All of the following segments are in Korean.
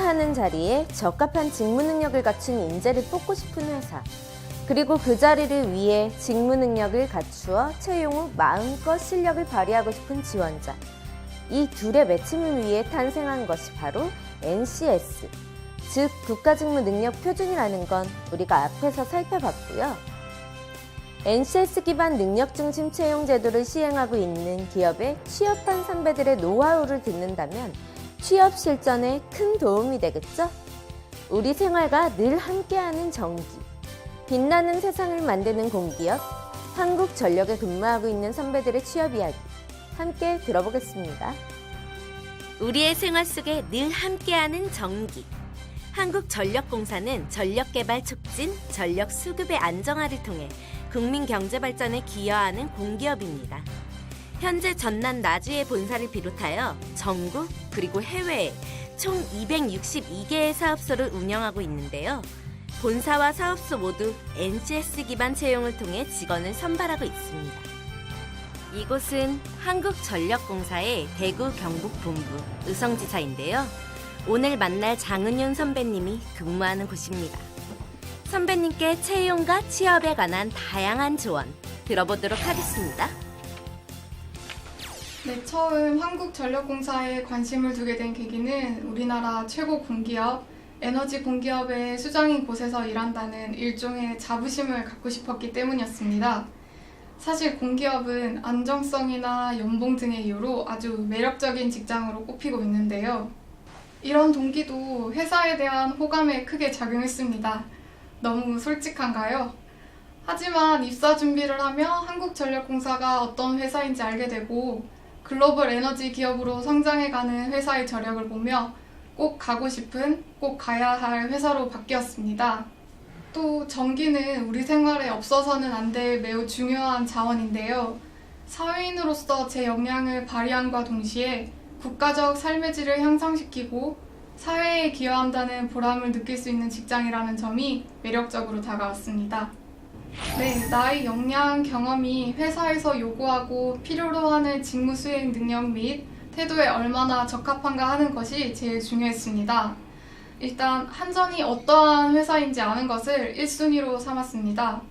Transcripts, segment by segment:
하는 자리에 적합한 직무 능력을 갖춘 인재를 뽑고 싶은 회사, 그리고 그 자리를 위해 직무 능력을 갖추어 채용 후 마음껏 실력을 발휘하고 싶은 지원자. 이 둘의 매칭을 위해 탄생한 것이 바로 NCS, 즉 국가직무능력 표준이라는 건 우리가 앞에서 살펴봤고요. NCS 기반 능력 중심 채용 제도를 시행하고 있는 기업의 취업한 선배들의 노하우를 듣는다면 취업 실전에 큰 도움이 되겠죠? 우리 생활과 늘 함께하는 정기, 빛나는 세상을 만드는 공기업, 한국전력에 근무하고 있는 선배들의 취업 이야기 함께 들어보겠습니다. 우리의 생활 속에 늘 함께하는 정기. 한국전력공사는 전력개발 촉진, 전력 수급의 안정화를 통해 국민 경제 발전에 기여하는 공기업입니다. 현재 전남 나주의 본사를 비롯하여 전국 그리고 해외에 총 262개의 사업소를 운영하고 있는데요. 본사와 사업소 모두 NCS 기반 채용을 통해 직원을 선발하고 있습니다. 이곳은 한국전력공사의 대구 경북본부 의성지사인데요. 오늘 만날 장은윤 선배님이 근무하는 곳입니다. 선배님께 채용과 취업에 관한 다양한 조언 들어보도록 하겠습니다. 네, 처음 한국전력공사에 관심을 두게 된 계기는 우리나라 최고 공기업, 에너지 공기업의 수장인 곳에서 일한다는 일종의 자부심을 갖고 싶었기 때문이었습니다. 사실 공기업은 안정성이나 연봉 등의 이유로 아주 매력적인 직장으로 꼽히고 있는데요. 이런 동기도 회사에 대한 호감에 크게 작용했습니다. 너무 솔직한가요? 하지만 입사 준비를 하며 한국전력공사가 어떤 회사인지 알게 되고 글로벌 에너지 기업으로 성장해가는 회사의 저력을 보며 꼭 가고 싶은, 꼭 가야 할 회사로 바뀌었습니다. 또 전기는 우리 생활에 없어서는 안 될 매우 중요한 자원인데요. 사회인으로서 제 역량을 발휘함과 동시에 국가적 삶의 질을 향상시키고 사회에 기여한다는 보람을 느낄 수 있는 직장이라는 점이 매력적으로 다가왔습니다. 네, 나의 역량, 경험이 회사에서 요구하고 필요로 하는 직무 수행 능력 및 태도에 얼마나 적합한가 하는 것이 제일 중요했습니다. 일단 한전이 어떠한 회사인지 아는 것을 1순위로 삼았습니다.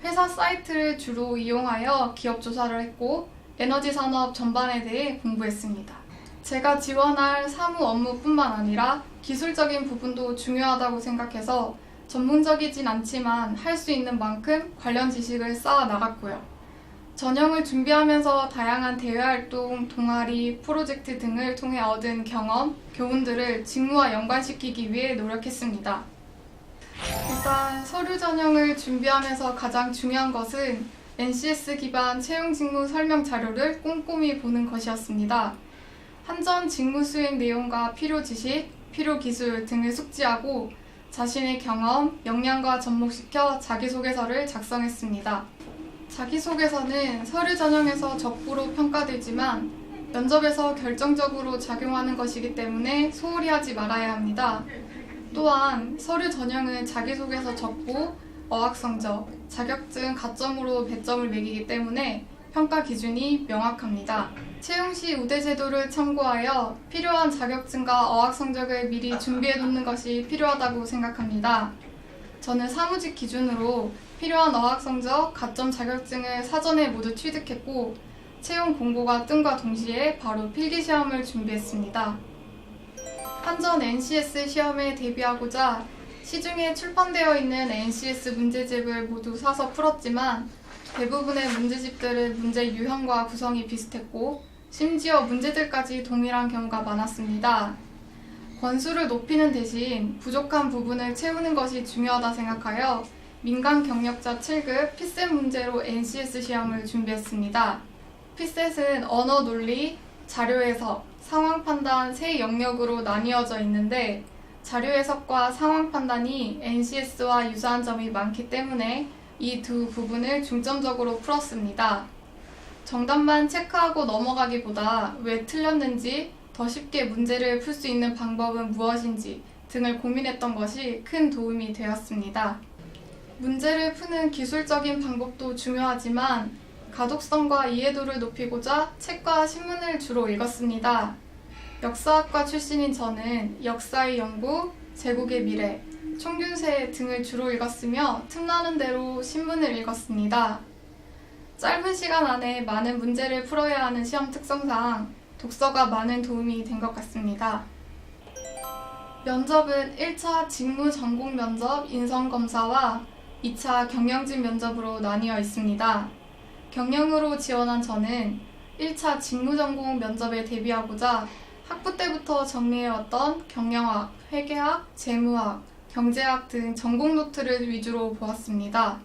회사 사이트를 주로 이용하여 기업 조사를 했고 에너지 산업 전반에 대해 공부했습니다. 제가 지원할 사무 업무뿐만 아니라 기술적인 부분도 중요하다고 생각해서 전문적이진 않지만 할 수 있는 만큼 관련 지식을 쌓아 나갔고요. 전형을 준비하면서 다양한 대외활동, 동아리, 프로젝트 등을 통해 얻은 경험, 교훈들을 직무와 연관시키기 위해 노력했습니다. 일단 서류 전형을 준비하면서 가장 중요한 것은 NCS 기반 채용 직무 설명 자료를 꼼꼼히 보는 것이었습니다. 한전 직무 수행 내용과 필요 지식, 필요 기술 등을 숙지하고 자신의 경험, 역량과 접목시켜 자기소개서를 작성했습니다. 자기소개서는 서류 전형에서 적부로 평가되지만 면접에서 결정적으로 작용하는 것이기 때문에 소홀히 하지 말아야 합니다. 또한 서류 전형은 자기소개서 적부, 어학성적, 자격증 가점으로 배점을 매기기 때문에 평가 기준이 명확합니다. 채용 시 우대 제도를 참고하여 필요한 자격증과 어학 성적을 미리 준비해 놓는 것이 필요하다고 생각합니다. 저는 사무직 기준으로 필요한 어학 성적, 가점 자격증을 사전에 모두 취득했고 채용 공고가 뜸과 동시에 바로 필기 시험을 준비했습니다. 한전 NCS 시험에 대비하고자 시중에 출판되어 있는 NCS 문제집을 모두 사서 풀었지만 대부분의 문제집들은 문제 유형과 구성이 비슷했고 심지어 문제들까지 동일한 경우가 많았습니다. 권수를 높이는 대신 부족한 부분을 채우는 것이 중요하다 생각하여 민간 경력자 7급 피셋 문제로 NCS 시험을 준비했습니다. 피셋은 언어 논리, 자료 해석, 상황 판단 세 영역으로 나뉘어져 있는데 자료 해석과 상황 판단이 NCS와 유사한 점이 많기 때문에 이 두 부분을 중점적으로 풀었습니다. 정답만 체크하고 넘어가기보다 왜 틀렸는지, 더 쉽게 문제를 풀 수 있는 방법은 무엇인지 등을 고민했던 것이 큰 도움이 되었습니다. 문제를 푸는 기술적인 방법도 중요하지만 가독성과 이해도를 높이고자 책과 신문을 주로 읽었습니다. 역사학과 출신인 저는 역사의 연구, 제국의 미래, 총균세 등을 주로 읽었으며 틈나는 대로 신문을 읽었습니다. 짧은 시간 안에 많은 문제를 풀어야 하는 시험 특성상 독서가 많은 도움이 된 것 같습니다. 면접은 1차 직무 전공 면접 인성검사와 2차 경영진 면접으로 나뉘어 있습니다. 경영으로 지원한 저는 1차 직무 전공 면접에 대비하고자 학부 때부터 정리해왔던 경영학, 회계학, 재무학, 경제학 등 전공 노트를 위주로 보았습니다.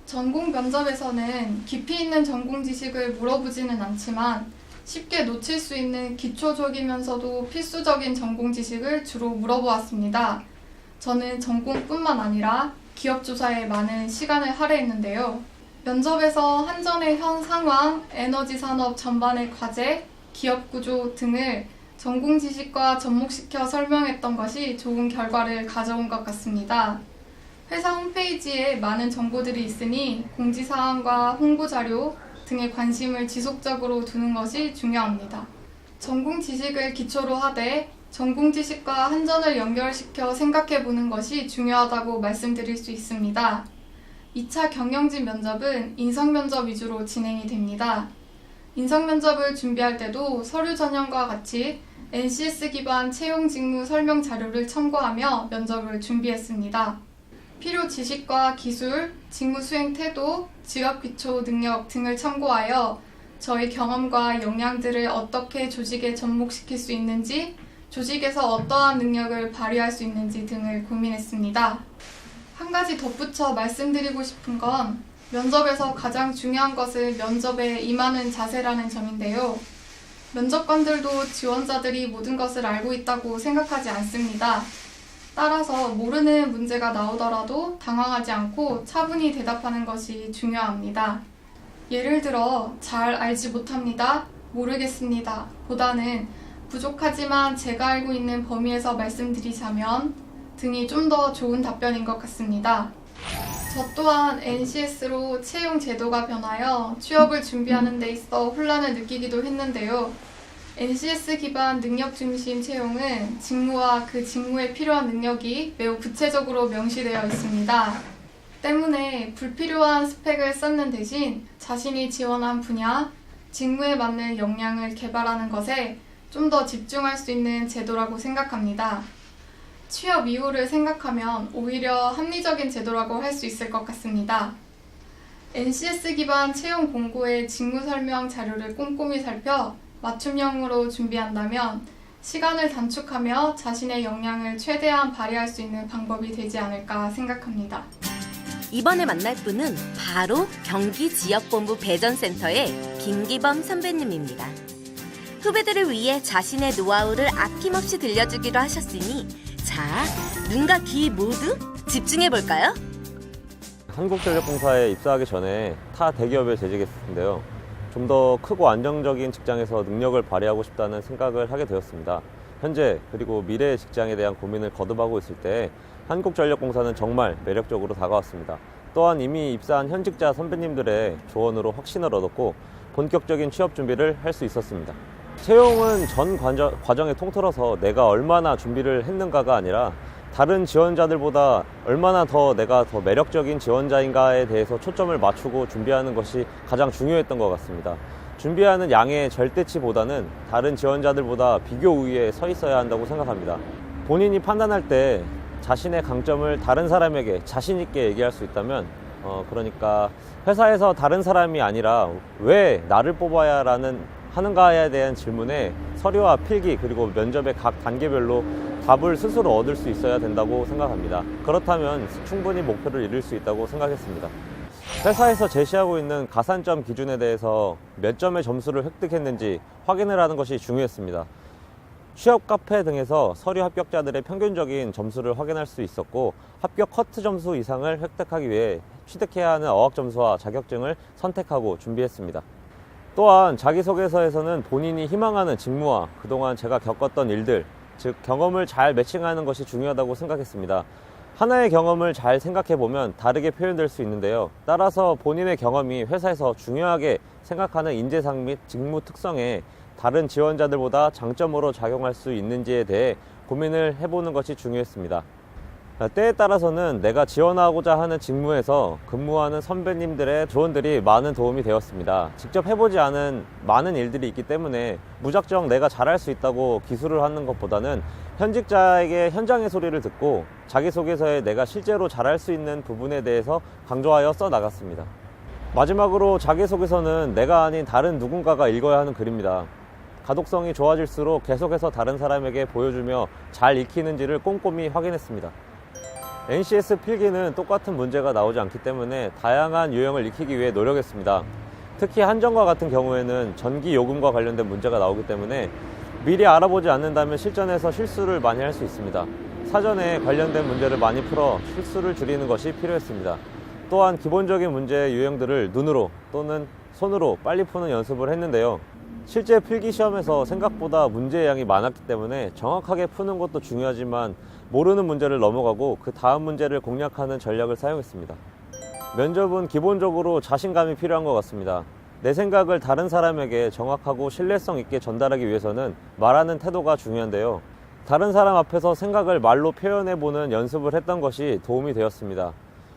전공 면접에서는 깊이 있는 전공 지식을 물어보지는 않지만 쉽게 놓칠 수 있는 기초적이면서도 필수적인 전공 지식을 주로 물어보았습니다. 저는 전공뿐만 아니라 기업 조사에 많은 시간을 할애했는데요. 면접에서 한전의 현 상황, 에너지 산업 전반의 과제, 기업 구조 등을 전공 지식과 접목시켜 설명했던 것이 좋은 결과를 가져온 것 같습니다. 회사 홈페이지에 많은 정보들이 있으니 공지사항과 홍보자료 등에 관심을 지속적으로 두는 것이 중요합니다. 전공 지식을 기초로 하되 전공 지식과 한전을 연결시켜 생각해 보는 것이 중요하다고 말씀드릴 수 있습니다. 2차 경영진 면접은 인성 면접 위주로 진행이 됩니다. 인성 면접을 준비할 때도 서류 전형과 같이 NCS 기반 채용 직무 설명 자료를 참고하며 면접을 준비했습니다. 필요 지식과 기술, 직무 수행 태도, 직업 기초 능력 등을 참고하여 저희 경험과 역량들을 어떻게 조직에 접목시킬 수 있는지, 조직에서 어떠한 능력을 발휘할 수 있는지 등을 고민했습니다. 한 가지 덧붙여 말씀드리고 싶은 건 면접에서 가장 중요한 것은 면접에 임하는 자세라는 점인데요. 면접관들도 지원자들이 모든 것을 알고 있다고 생각하지 않습니다. 따라서 모르는 문제가 나오더라도 당황하지 않고 차분히 대답하는 것이 중요합니다. 예를 들어 잘 알지 못합니다, 모르겠습니다 보다는 부족하지만 제가 알고 있는 범위에서 말씀드리자면 등이 좀 더 좋은 답변인 것 같습니다. 저 또한 NCS로 채용 제도가 변하여 취업을 준비하는 데 있어 혼란을 느끼기도 했는데요. NCS 기반 능력 중심 채용은 직무와 그 직무에 필요한 능력이 매우 구체적으로 명시되어 있습니다. 때문에 불필요한 스펙을 쌓는 대신 자신이 지원한 분야, 직무에 맞는 역량을 개발하는 것에 좀 더 집중할 수 있는 제도라고 생각합니다. 취업 이후를 생각하면 오히려 합리적인 제도라고 할 수 있을 것 같습니다. NCS 기반 채용 공고의 직무 설명 자료를 꼼꼼히 살펴 맞춤형으로 준비한다면 시간을 단축하며 자신의 역량을 최대한 발휘할 수 있는 방법이 되지 않을까 생각합니다. 이번에 만날 분은 바로 경기지역본부 배전센터의 김기범 선배님입니다. 후배들을 위해 자신의 노하우를 아낌없이 들려주기로 하셨으니 자, 눈과 귀 모두 집중해볼까요? 한국전력공사에 입사하기 전에 타 대기업에 재직했는데요. 좀 더 크고 안정적인 직장에서 능력을 발휘하고 싶다는 생각을 하게 되었습니다. 현재 그리고 미래의 직장에 대한 고민을 거듭하고 있을 때 한국전력공사는 정말 매력적으로 다가왔습니다. 또한 이미 입사한 현직자 선배님들의 조언으로 확신을 얻었고 본격적인 취업 준비를 할 수 있었습니다. 채용은 전 과정에 통틀어서 내가 얼마나 준비를 했는가가 아니라 다른 지원자들보다 얼마나 내가 더 매력적인 지원자인가에 대해서 초점을 맞추고 준비하는 것이 가장 중요했던 것 같습니다. 준비하는 양의 절대치보다는 다른 지원자들보다 비교 우위에 서 있어야 한다고 생각합니다. 본인이 판단할 때 자신의 강점을 다른 사람에게 자신 있게 얘기할 수 있다면 그러니까 회사에서 다른 사람이 아니라 왜 나를 뽑아야 하는가에 대한 질문에 서류와 필기 그리고 면접의 각 단계별로 답을 스스로 얻을 수 있어야 된다고 생각합니다. 그렇다면 충분히 목표를 이룰 수 있다고 생각했습니다. 회사에서 제시하고 있는 가산점 기준에 대해서 몇 점의 점수를 획득했는지 확인을 하는 것이 중요했습니다. 취업 카페 등에서 서류 합격자들의 평균적인 점수를 확인할 수 있었고 합격 커트 점수 이상을 획득하기 위해 취득해야 하는 어학 점수와 자격증을 선택하고 준비했습니다. 또한 자기소개서에서는 본인이 희망하는 직무와 그동안 제가 겪었던 일들, 즉 경험을 잘 매칭하는 것이 중요하다고 생각했습니다. 하나의 경험을 잘 생각해보면 다르게 표현될 수 있는데요. 따라서 본인의 경험이 회사에서 중요하게 생각하는 인재상 및 직무 특성에 다른 지원자들보다 장점으로 작용할 수 있는지에 대해 고민을 해보는 것이 중요했습니다. 때에 따라서는 내가 지원하고자 하는 직무에서 근무하는 선배님들의 조언들이 많은 도움이 되었습니다. 직접 해보지 않은 많은 일들이 있기 때문에 무작정 내가 잘할 수 있다고 기술을 하는 것보다는 현직자에게 현장의 소리를 듣고 자기소개서에 내가 실제로 잘할 수 있는 부분에 대해서 강조하여 써나갔습니다. 마지막으로 자기소개서는 내가 아닌 다른 누군가가 읽어야 하는 글입니다. 가독성이 좋아질수록 계속해서 다른 사람에게 보여주며 잘 익히는지를 꼼꼼히 확인했습니다. NCS 필기는 똑같은 문제가 나오지 않기 때문에 다양한 유형을 익히기 위해 노력했습니다. 특히 한정과 같은 경우에는 전기 요금과 관련된 문제가 나오기 때문에 미리 알아보지 않는다면 실전에서 실수를 많이 할 수 있습니다. 사전에 관련된 문제를 많이 풀어 실수를 줄이는 것이 필요했습니다. 또한 기본적인 문제의 유형들을 눈으로 또는 손으로 빨리 푸는 연습을 했는데요. 실제 필기 시험에서 생각보다 문제의 양이 많았기 때문에 정확하게 푸는 것도 중요하지만 모르는 문제를 넘어가고 그 다음 문제를 공략하는 전략을 사용했습니다. 면접은 기본적으로 자신감이 필요한 것 같습니다. 내 생각을 다른 사람에게 정확하고 신뢰성 있게 전달하기 위해서는 말하는 태도가 중요한데요. 다른 사람 앞에서 생각을 말로 표현해보는 연습을 했던 것이 도움이 되었습니다.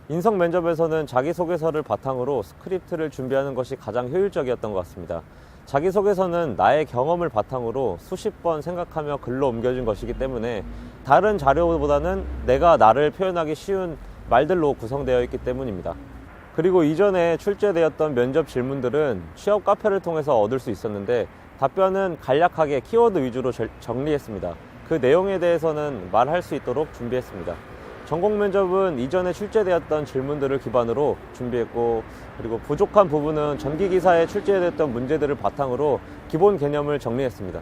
인성 면접에서는 자기소개서를 바탕으로 스크립트를 준비하는 것이 가장 효율적이었던 것 같습니다. 자기소개서는 나의 경험을 바탕으로 수십 번 생각하며 글로 옮겨진 것이기 때문에 다른 자료보다는 내가 나를 표현하기 쉬운 말들로 구성되어 있기 때문입니다. 그리고 이전에 출제되었던 면접 질문들은 취업 카페를 통해서 얻을 수 있었는데 답변은 간략하게 키워드 위주로 정리했습니다. 그 내용에 대해서는 말할 수 있도록 준비했습니다. 전공 면접은 이전에 출제되었던 질문들을 기반으로 준비했고, 그리고 부족한 부분은 전기기사에 출제되었던 문제들을 바탕으로 기본 개념을 정리했습니다.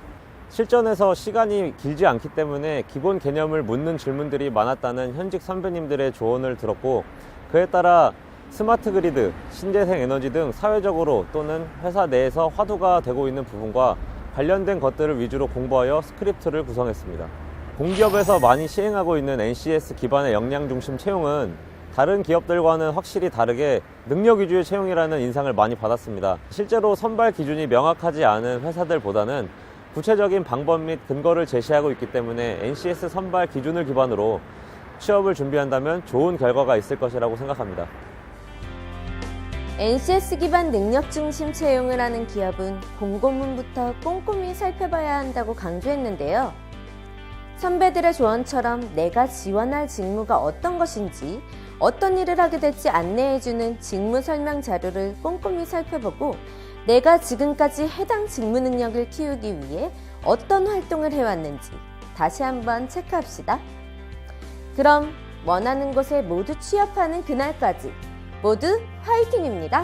실전에서 시간이 길지 않기 때문에 기본 개념을 묻는 질문들이 많았다는 현직 선배님들의 조언을 들었고, 그에 따라 스마트 그리드, 신재생 에너지 등 사회적으로 또는 회사 내에서 화두가 되고 있는 부분과 관련된 것들을 위주로 공부하여 스크립트를 구성했습니다. 공기업에서 많이 시행하고 있는 NCS 기반의 역량 중심 채용은 다른 기업들과는 확실히 다르게 능력 위주의 채용이라는 인상을 많이 받았습니다. 실제로 선발 기준이 명확하지 않은 회사들보다는 구체적인 방법 및 근거를 제시하고 있기 때문에 NCS 선발 기준을 기반으로 취업을 준비한다면 좋은 결과가 있을 것이라고 생각합니다. NCS 기반 능력 중심 채용을 하는 기업은 공고문부터 꼼꼼히 살펴봐야 한다고 강조했는데요. 선배들의 조언처럼 내가 지원할 직무가 어떤 것인지, 어떤 일을 하게 될지 안내해주는 직무 설명 자료를 꼼꼼히 살펴보고 내가 지금까지 해당 직무 능력을 키우기 위해 어떤 활동을 해왔는지 다시 한번 체크합시다. 그럼 원하는 곳에 모두 취업하는 그날까지 모두 화이팅입니다.